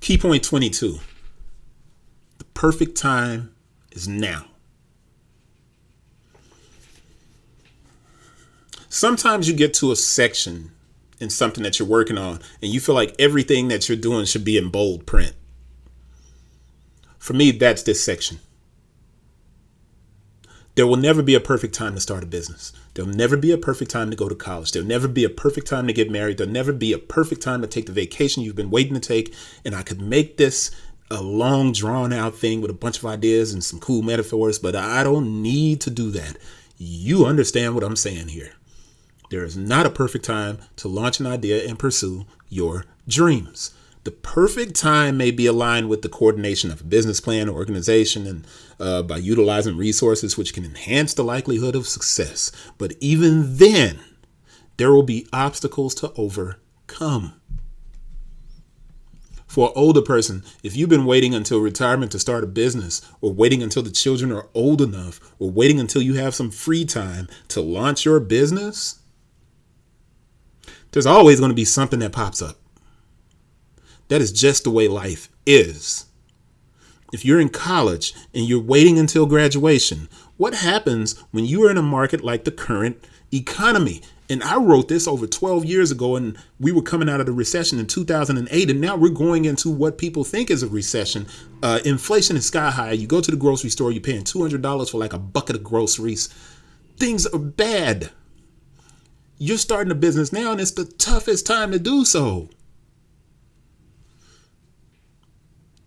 Key point 22. The perfect time is now. Sometimes you get to a section in something that you're working on and you feel like everything that you're doing should be in bold print. For me, that's this section. There will never be a perfect time to start a business. There'll never be a perfect time to go to college. There'll never be a perfect time to get married. There'll never be a perfect time to take the vacation you've been waiting to take. And I could make this a long, drawn out thing with a bunch of ideas and some cool metaphors, but I don't need to do that. You understand what I'm saying here. There is not a perfect time to launch an idea and pursue your dreams. The perfect time may be aligned with the coordination of a business plan or organization and by utilizing resources which can enhance the likelihood of success. But even then, there will be obstacles to overcome. For an older person, if you've been waiting until retirement to start a business, or waiting until the children are old enough, or waiting until you have some free time to launch your business, there's always going to be something that pops up. That is just the way life is. If you're in college and you're waiting until graduation, what happens when you are in a market like the current economy? And I wrote this over 12 years ago, and we were coming out of the recession in 2008, and now we're going into what people think is a recession. Inflation is sky high. You go to the grocery store, you're paying $200 for like a bucket of groceries. Things are bad. You're starting a business now, and it's the toughest time to do so.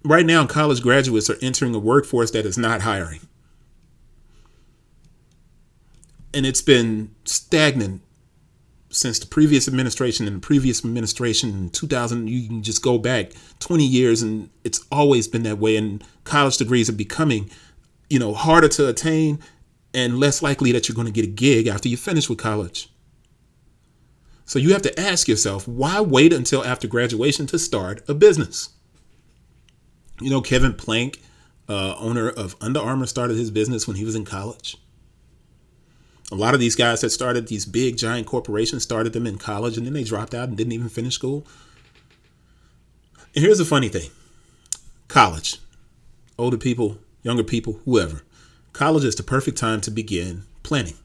Right now, college graduates are entering a workforce that is not hiring. And it's been stagnant since the previous administration and the previous administration in 2000. You can just go back 20 years and it's always been that way. And college degrees are becoming, harder to attain and less likely that you're going to get a gig after you finish with college. So you have to ask yourself, why wait until after graduation to start a business? Kevin Plank, owner of Under Armour, started his business when he was in college. A lot of these guys that started these big, giant corporations started them in college, and then they dropped out and didn't even finish school. And here's the funny thing. College. Older people, younger people, whoever. College is the perfect time to begin planning.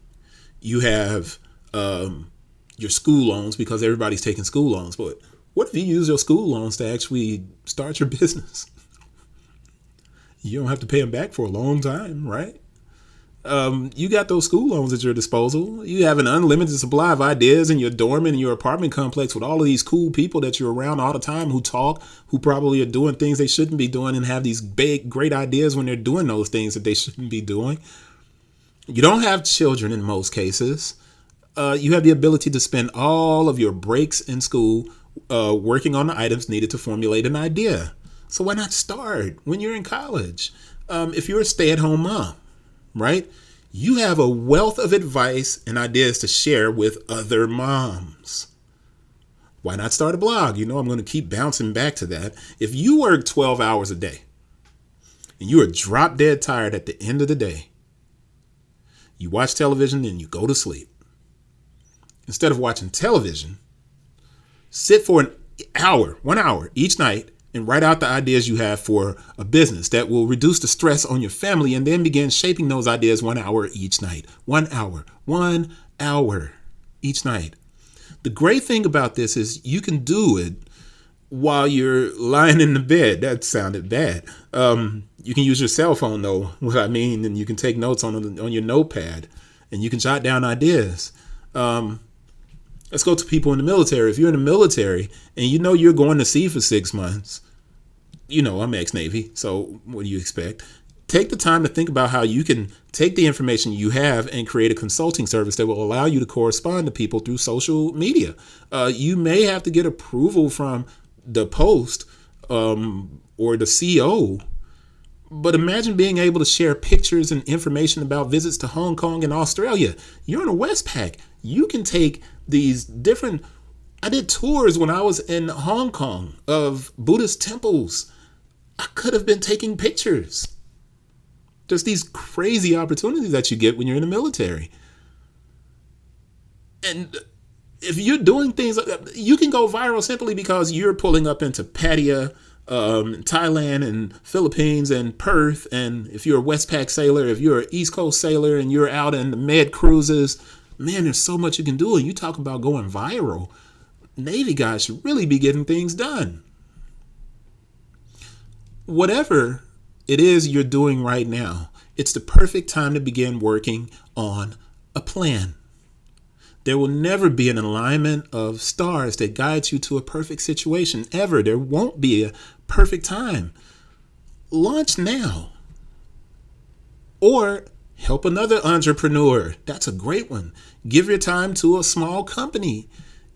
You have your school loans because everybody's taking school loans. But what if you use your school loans to actually start your business? You don't have to pay them back for a long time, right? You got those school loans at your disposal. You have an unlimited supply of ideas in your dorm and in your apartment complex with all of these cool people that you're around all the time who talk, who probably are doing things they shouldn't be doing and have these big, great ideas when they're doing those things that they shouldn't be doing. You don't have children in most cases. You have the ability to spend all of your breaks in school working on the items needed to formulate an idea. So why not start when you're in college? If you're a stay-at-home mom, right? You have a wealth of advice and ideas to share with other moms. Why not start a blog? I'm going to keep bouncing back to that. If you work 12 hours a day and you are drop dead tired at the end of the day, you watch television and you go to sleep. Instead of watching television, sit for 1 hour each night and write out the ideas you have for a business that will reduce the stress on your family, and then begin shaping those ideas 1 hour each night. 1 hour each night. The great thing about this is you can do it while you're lying in the bed. That sounded bad. You can use your cell phone, though, what I mean, and you can take notes on your notepad, and you can jot down ideas. Let's go to people in the military. If you're in the military and you're going to sea for 6 months, I'm ex-Navy, so what do you expect? Take the time to think about how you can take the information you have and create a consulting service that will allow you to correspond to people through social media. You may have to get approval from the post or the CO, but imagine being able to share pictures and information about visits to Hong Kong and Australia. You're in a Westpac. You can take these different... I did tours when I was in Hong Kong of Buddhist temples. I could have been taking pictures. Just these crazy opportunities that you get when you're in the military. And if you're doing things, you can go viral simply because you're pulling up into Pattaya Thailand and Philippines and Perth. And if you're a Westpac sailor, if you're an East Coast sailor and you're out in the med cruises, man, there's so much you can do. And you talk about going viral. Navy guys should really be getting things done. Whatever it is you're doing right now, it's the perfect time to begin working on a plan. There will never be an alignment of stars that guides you to a perfect situation, ever. There won't be a perfect time. Launch now. Or help another entrepreneur. That's a great one. Give your time to a small company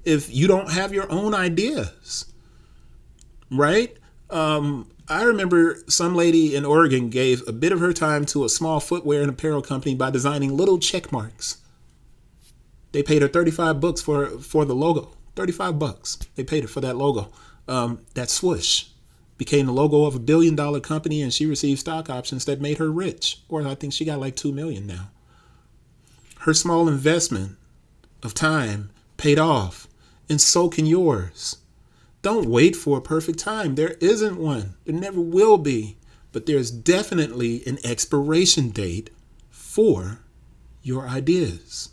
if you don't have your own ideas, right? I remember some lady in Oregon gave a bit of her time to a small footwear and apparel company by designing little check marks. They paid her $35 for the logo. $35. They paid her for that logo. That swoosh became the logo of $1 billion company, and she received stock options that made her rich. Or I think she got like $2 million now. Her small investment of time paid off, and so can yours. Don't wait for a perfect time. There isn't one. There never will be. But there's definitely an expiration date for your ideas.